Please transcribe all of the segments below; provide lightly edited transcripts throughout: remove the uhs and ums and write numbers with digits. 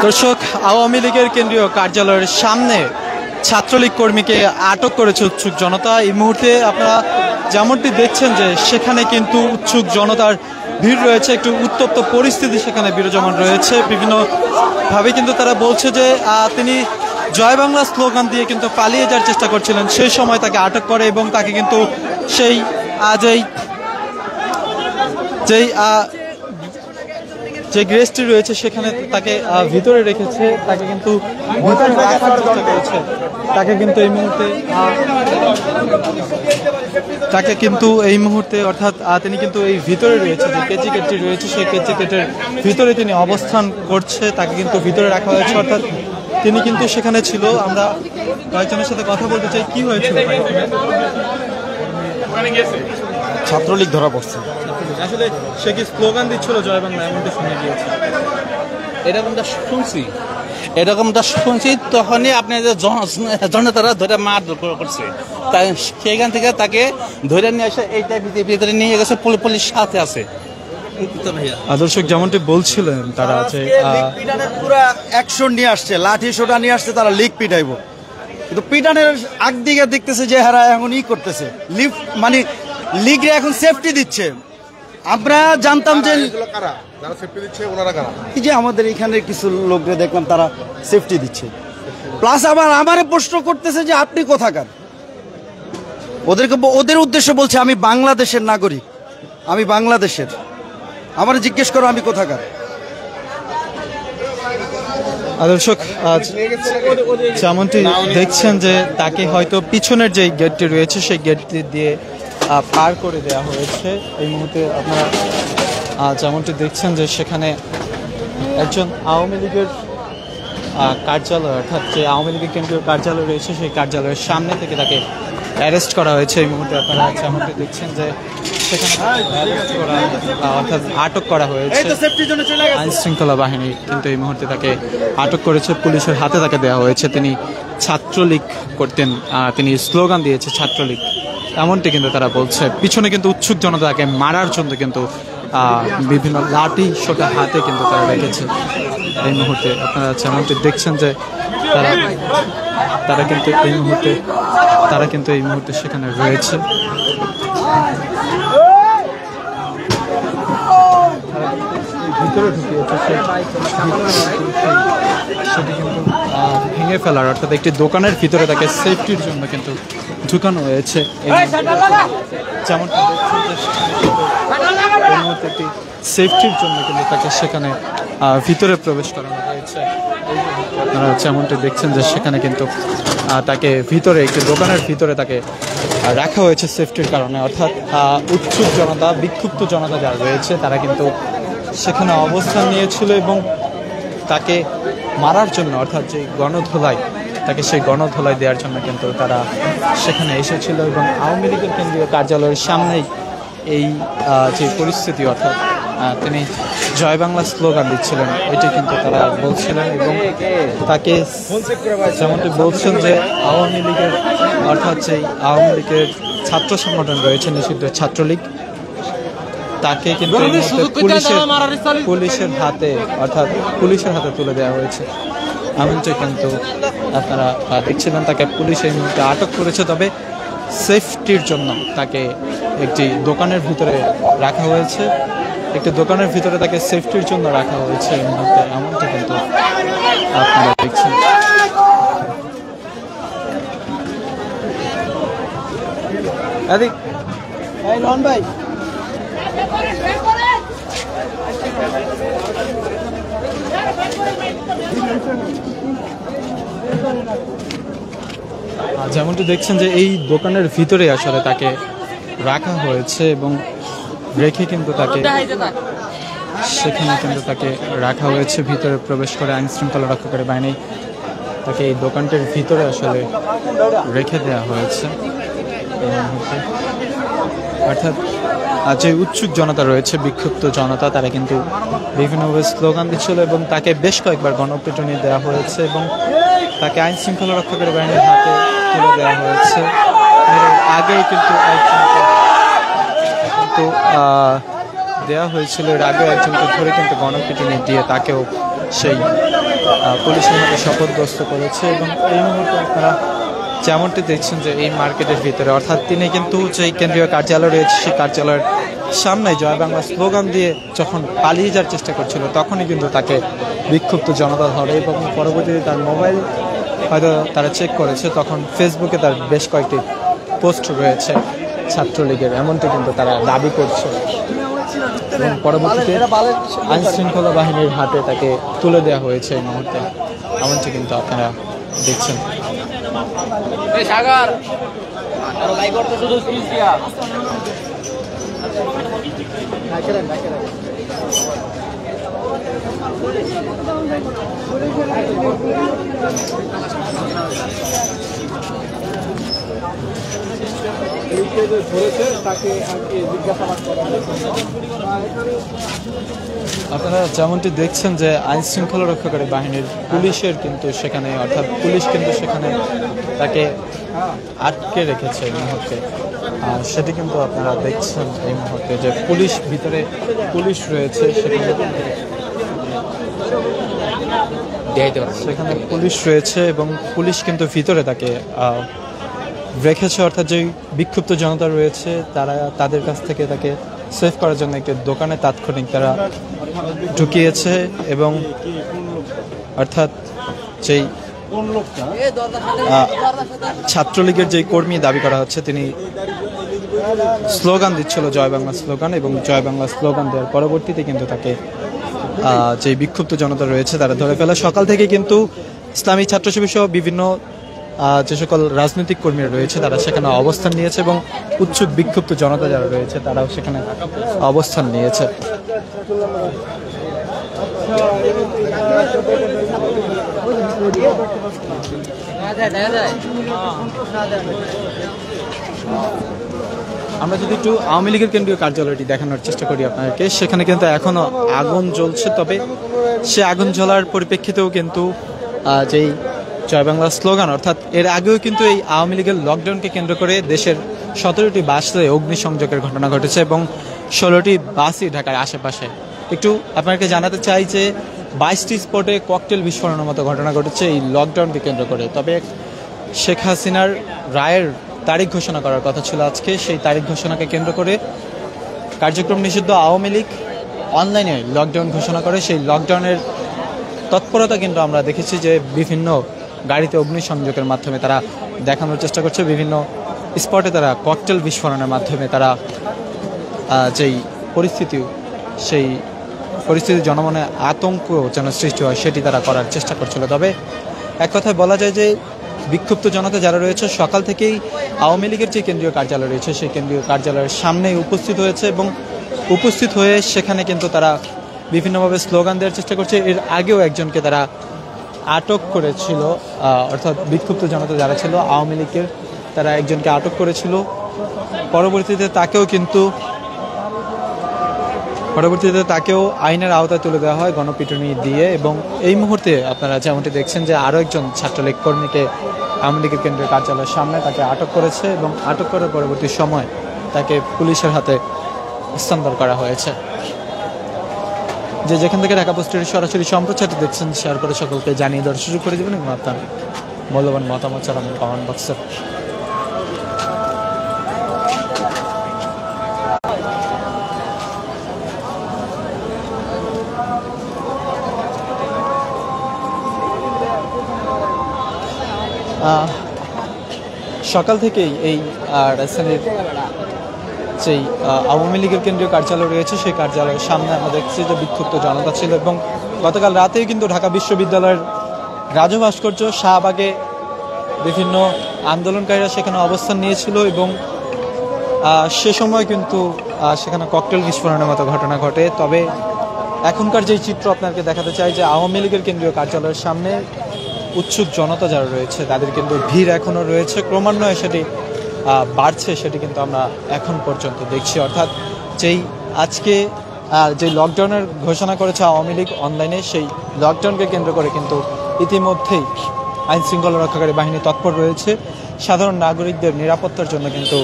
দর্শক, আওয়ামী লীগের কেন্দ্রীয় কার্যালয়ের সামনে ছাত্রলীগ কর্মীকে আটক করেছে উৎসুক জনতা। এই মুহূর্তে আপনারা যেমনটি দেখছেন যে সেখানে কিন্তু উৎসুক জনতার ভিড় রয়েছে, একটু উত্তপ্ত পরিস্থিতি সেখানে বিরাজমান রয়েছে। বিভিন্নভাবে কিন্তু তারা বলছে যে তিনি জয় বাংলা স্লোগান দিয়ে কিন্তু পালিয়ে যাওয়ার চেষ্টা করছিলেন, সেই সময় তাকে আটক করে এবং তাকে কিন্তু সেই যে গ্রেসটি রয়েছে সেখানে তাকে ভিতরে রেখেছে, তাকে কিন্তু ভিতরে রাখার চেষ্টা করেছে। তাকে কিন্তু এই মুহূর্তে অর্থাৎ তিনি কিন্তু এই ভিতরে রয়েছে, যে কেচি গেটটি রয়েছে সেই কেচি গেটের ভিতরে তিনি অবস্থান করছে। তাকে কিন্তু ভিতরে রাখা হয়েছে, অর্থাৎ তিনি কিন্তু সেখানে ছিল। আমরা কয়েকজনের সাথে কথা বলতে চাই। কি হয়েছিল? ছাত্রলীগ ধরা পড়ছে। আসলে সে কি স্লোগান দিচ্ছিল জয় বাংলা, এমনটা শুনে গিয়েছে? এরকমটা শুনছি তখনই আপনি জনতারা ধরে মার করছে, তাই সেখান থেকে তাকে ধরে নিয়ে আসে এইটা ভিতরে নিয়ে গেছে, পুলিশ সাথে আছে। দর্শক, যেমনটি বলছিলেন তারা আছে পুরো অ্যাকশন নিয়ে আসছে, লাঠি সোটা নিয়ে আসছে, তারা লিগ পিটাইবো, কিন্তু পিটানের আগ দিকে দেখতেছে যে হারা এখন করতেছে লিফট, মানে লিগরে এখন সেফটি দিচ্ছে। আমরা জানতাম যে এই যে আমাদের এখানে কিছু লোকরা দেখলাম তারা সেফটি দিচ্ছে, প্লাস আবার আমারে প্রশ্ন করতেছে যে আপনি কোথাকার। ওদের উদ্দেশ্যে বলছে আমি বাংলাদেশের নাগরিক, আমি বাংলাদেশের, আমার জিজ্ঞেস করো আমি কোথাকার। দর্শক, যেমনটি দেখছেন যে তাকে হয়তো পিছনের যে গেটটি রয়েছে সেই গেটটি দিয়ে পার করে দেওয়া হয়েছে। এই মুহূর্তে আপনারা যেমনটি দেখছেন যে সেখানে একজন আওয়ামী লীগের কার্যালয়, অর্থাৎ যে আওয়ামী লীগের কেন্দ্রীয় কার্যালয় রয়েছে সেই কার্যালয়ের সামনে থেকে তাকে অ্যারেস্ট করা হয়েছে। এই মুহূর্তে আপনারা যেমনটি দেখছেন যে সেখানে অর্থাৎ আটক করা হয়েছে আইন শৃঙ্খলা বাহিনী, কিন্তু এই মুহূর্তে তাকে আটক করেছে, পুলিশের হাতে তাকে দেওয়া হয়েছে। তিনি ছাত্রলীগ করতেন, তিনি স্লোগান দিয়েছে ছাত্রলীগ, এমনটি কিন্তু তারা বলছে। পিছনে কিন্তু উৎসুক জনতা তাকে মারার জন্য কিন্তু বিভিন্ন লাঠি সোটা হাতে কিন্তু তারা রেখেছে। এই মুহূর্তে আপনারা যেমনটি দেখছেন যে তারা কিন্তু এই মুহূর্তে সেখানে রয়েছে। ভিতরে ঢুকিয়েছে সেটি কিন্তু ভেঙে ফেলার, অর্থাৎ একটি দোকানের ভিতরে তাকে সেফটির জন্য কিন্তু ঢুকানো হয়েছে। যেমনটি একটি সেফটির জন্য কিন্তু তাকে সেখানে ভিতরে প্রবেশ করানো হয়েছে। আপনারা যেমনটি দেখছেন যে সেখানে কিন্তু তাকে ভিতরে একটি দোকানের ভিতরে তাকে রাখা হয়েছে সেফটির কারণে, অর্থাৎ উৎসুক জনতা, বিক্ষুব্ধ জনতা যারা রয়েছে তারা কিন্তু সেখানে অবস্থান নিয়েছিল এবং তাকে মারার জন্য, অর্থাৎ যে গণধোলাই, তাকে সেই গণধোলাই দেওয়ার জন্য কিন্তু তারা সেখানে এসেছিল। এবং আওয়ামী লীগের কেন্দ্রীয় কার্যালয়ের সামনেই এই যে পরিস্থিতি, অর্থাৎ তিনি জয় বাংলা স্লোগান দিচ্ছিলেন এটি কিন্তু তারা বলছিলেন। এবং তাকে যেমনটি বলছেন যে আওয়ামী লীগের, অর্থাৎ যে আওয়ামী লীগের ছাত্র সংগঠন রয়েছে নিষিদ্ধ ছাত্রলীগ, তাকে কিন্তু পুলিশের হাতে, অর্থাৎ পুলিশের হাতে তুলে দেওয়া হয়েছে। এমনটি কিন্তু আপনারা দেখছিলেন। তাকে পুলিশ এই মুহূর্তে আটক করেছে, তবে সেফটির জন্য তাকে একটি দোকানের ভিতরে রাখা হয়েছে, একটি দোকানের ভিতরে তাকে সেফটির জন্য রাখা হয়েছে এই মুহূর্তে, এমনটি কিন্তু আপনারা দেখছেন। ভাই যেমনটি দেখছেন যে এই দোকানের ভিতরে আসলে তাকে রাখা হয়েছে এবং রেখে কিন্তু তাকে সেখানে কিন্তু তাকে রাখা হয়েছে। ভিতরে প্রবেশ করে আইন শৃঙ্খলা রক্ষাকারী বাহিনী তাকে এই দোকানটির ভিতরে আসলে রেখে দেওয়া হয়েছে এই মুহূর্তে। অর্থাৎ যে উৎসুক জনতা রয়েছে, বিক্ষুব্ধ জনতা, তারা কিন্তু বিভিন্নভাবে স্লোগান দিচ্ছিল এবং তাকে বেশ কয়েকবার গণপিটুনি দেওয়া হয়েছে এবং তাকে আইন শৃঙ্খলা রক্ষাকারী বাহিনীর হাতে তুলে দেওয়া হয়েছে। আগেই কিন্তু দেওয়া হয়েছিল, এর আগে একজনকে ধরে কিন্তু গণপিটুনি দিয়ে তাকেও সেই পুলিশের হাতে শপথগ্রস্ত করেছে। এবং এই মুহূর্তে আপনারা যেমনটি দেখছেন যে এই মার্কেটের ভিতরে, অর্থাৎ তিনি কিন্তু যেই কেন্দ্রীয় কার্যালয় রয়েছে সেই কার্যালয়ের সামনে জয় বাংলা স্লোগান দিয়ে যখন পালিয়ে যাওয়ার চেষ্টা করছিল, তখনই কিন্তু তাকে বিক্ষুব্ধ জনতা ধরে এবং পরবর্তীতে তার মোবাইল হয়তো তারা চেক করেছে, তখন ফেসবুকে তার বেশ কয়েকটি পোস্ট রয়েছে ছাত্রলীগের, এমনটি কিন্তু তারা দাবি করছে। এবং পরবর্তীতে আইন শৃঙ্খলা বাহিনীর হাতে তাকে তুলে দেওয়া হয়েছে এই মুহূর্তে, এমনটি কিন্তু আপনারা দেখছেন। আপনারা যেমনটি দেখছেন যে আইন শৃঙ্খলা রক্ষাকারী বাহিনীর পুলিশের কিন্তু সেখানে, অর্থাৎ পুলিশ কিন্তু সেখানে তাকে আটকে রেখেছে এই মুহূর্তে। আর সেটি কিন্তু আপনারা দেখছেন এই মুহূর্তে যে পুলিশ ভিতরে পুলিশ রয়েছে, সেখানে পুলিশ রয়েছে এবং পুলিশ কিন্তু ভিতরে তাকে রেখেছে, অর্থাৎ যে বিক্ষুব্ধ জনতা রয়েছে তাদের কাছ থেকে তাকে সেভ করার জন্য একটি দোকানে তাৎক্ষণিক তারা ঢুকিয়েছে। এবং অর্থাৎ যেই ছাত্রলীগের যেই কর্মী দাবি করা হচ্ছে, তিনি স্লোগান দিচ্ছিল জয় বাংলা স্লোগান, এবং জয় বাংলা স্লোগান দেওয়ার পরবর্তীতে কিন্তু তাকে যে বিক্ষুব্ধ জনতা রয়েছে তারা ধরে ফেলে। সকাল থেকে কিন্তু ইসলামী ছাত্র শিবির সহ বিভিন্ন যে সকল রাজনৈতিক কর্মীরা রয়েছে তারা সেখানে অবস্থান নিয়েছে এবং উৎসুক বিক্ষুব্ধ জনতা যারা রয়েছে তারাও সেখানে অবস্থান নিয়েছে। আমরা যদি একটু আওয়ামী লীগের কেন্দ্রীয় কার্যালয়টি দেখানোর চেষ্টা করি আপনাদেরকে, সেখানে কিন্তু এখনো আগুন জ্বলছে, তবে সে আগুন জ্বলার পরিপ্রেক্ষিতেও কিন্তু যেই জয় বাংলা স্লোগান, অর্থাৎ এর আগেও কিন্তু এই আওয়ামী লীগের লকডাউনকে কেন্দ্র করে দেশের 17টি বাসে অগ্নিসংযোগের ঘটনা ঘটেছে এবং 16টি বাসই ঢাকার আশেপাশে। একটু আপনাকে জানাতে চাই যে 22টি স্পটে ককটেল বিস্ফোরণের মতো ঘটনা ঘটেছে এই লকডাউনকে কেন্দ্র করে। তবে শেখ হাসিনার রায়ের তারিখ ঘোষণা করার কথা ছিল আজকে, সেই তারিখ ঘোষণাকে কেন্দ্র করে কার্যক্রম নিষিদ্ধ আওয়ামী লীগ অনলাইনে লকডাউন ঘোষণা করে। সেই লকডাউনের তৎপরতা কিন্তু আমরা দেখেছি যে বিভিন্ন গাড়িতে অগ্নিসংযোগের মাধ্যমে তারা দেখানোর চেষ্টা করছে, বিভিন্ন স্পটে তারা ককটেল বিস্ফোরণের মাধ্যমে তারা যেই পরিস্থিতি, সেই পরিস্থিতি জনমনে আতঙ্ক যেন সৃষ্টি হয় সেটি তারা করার চেষ্টা করছিল। তবে এক কথায় বলা যায় যে বিক্ষুব্ধ জনতা যারা রয়েছে সকাল থেকেই আওয়ামী লীগের যে কেন্দ্রীয় কার্যালয় রয়েছে সেই কেন্দ্রীয় কার্যালয়ের সামনেই উপস্থিত হয়েছে এবং উপস্থিত হয়ে সেখানে কিন্তু তারা বিভিন্নভাবে স্লোগান দেওয়ার চেষ্টা করছে। এর আগেও একজনকে তারা আটক করেছিল, অর্থাৎ বিক্ষুব্ধ জনতা যারা ছিল আওয়ামী লীগের, তারা একজনকে আটক করেছিল। পরবর্তীতে তাকেও আইনের আওতায় তুলে দেওয়া হয় গণপিটুনি দিয়ে। এবং এই মুহূর্তে আপনারা যেমনটি দেখছেন যে আরও একজন ছাত্রলীগ কর্মীকে আওয়ামী লীগের কেন্দ্রীয় কার্যালয়ের সামনে তাকে আটক করেছে এবং আটক করার পরবর্তী সময় তাকে পুলিশের হাতে হস্তান্তর করা হয়েছে। যে যেখান থেকে ঢাকা পোস্টের সরাসরি সম্প্রচারটি দেখছেন শেয়ার করে সকলকে জানিয়ে দেওয়ার সুযোগ করে দেবেন এবং আপনার মূল্যবান মতামত জানাবেন কমেন্ট বক্সে। সকাল থেকেই এই রাজধানীর যেই আওয়ামী লীগের কেন্দ্রীয় কার্যালয় রয়েছে সেই কার্যালয়ের সামনে আমরা দেখছি যে বিক্ষুব্ধ জনতা ছিল এবং গতকাল রাতেই কিন্তু ঢাকা বিশ্ববিদ্যালয়ের রাজু ভাস্কর্য শাহবাগে বিভিন্ন আন্দোলনকারীরা সেখানে অবস্থান নিয়েছিল এবং সে সময় কিন্তু সেখানে ককটেল বিস্ফোরণের মতো ঘটনা ঘটে। তবে এখনকার যেই চিত্র আপনাকে দেখাতে চাই যে আওয়ামী লীগের কেন্দ্রীয় কার্যালয়ের সামনে উৎসুক জনতা যারা রয়েছে তাদের কিন্তু ভিড় এখনও রয়েছে, ক্রমান্বয়ে সেটি বাড়ছে, সেটি কিন্তু আমরা এখন পর্যন্ত দেখছি। অর্থাৎ যেই আজকে যে লকডাউনের ঘোষণা করেছে আওয়ামী লীগ অনলাইনে, সেই লকডাউনকে কেন্দ্র করে কিন্তু ইতিমধ্যেই আইন শৃঙ্খলা রক্ষাকারী বাহিনী তৎপর রয়েছে। সাধারণ নাগরিকদের নিরাপত্তার জন্য কিন্তু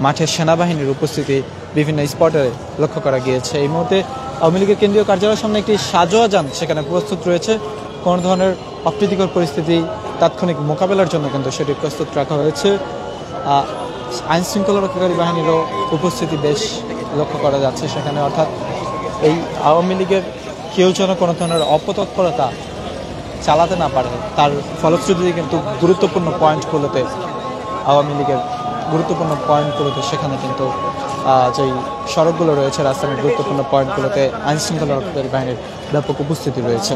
মাঠে সেনাবাহিনীর উপস্থিতি বিভিন্ন স্পটে লক্ষ্য করা গিয়েছে। এই মুহূর্তে আওয়ামী লীগের কেন্দ্রীয় কার্যালয়ের সামনে একটি সাজোয়া যান সেখানে প্রস্তুত রয়েছে। কোনো ধরনের অপ্রীতিকর পরিস্থিতি তাৎক্ষণিক মোকাবেলার জন্য কিন্তু সেটি প্রস্তুত রাখা হয়েছে। আইন শৃঙ্খলা রক্ষাকারী বাহিনীরও উপস্থিতি বেশ লক্ষ্য করা যাচ্ছে সেখানে, অর্থাৎ এই আওয়ামী লীগের কেউ যেন কোনো ধরনের অপতৎপরতা চালাতে না পারে তার ফলশ্রুতিতে কিন্তু গুরুত্বপূর্ণ পয়েন্টগুলোতে আওয়ামী লীগের গুরুত্বপূর্ণ পয়েন্টগুলোতে সেখানে কিন্তু যেই সড়কগুলো রয়েছে রাস্তার গুরুত্বপূর্ণ পয়েন্টগুলোতে আইন শৃঙ্খলা রক্ষাকারী বাহিনীর ব্যাপক উপস্থিতি রয়েছে।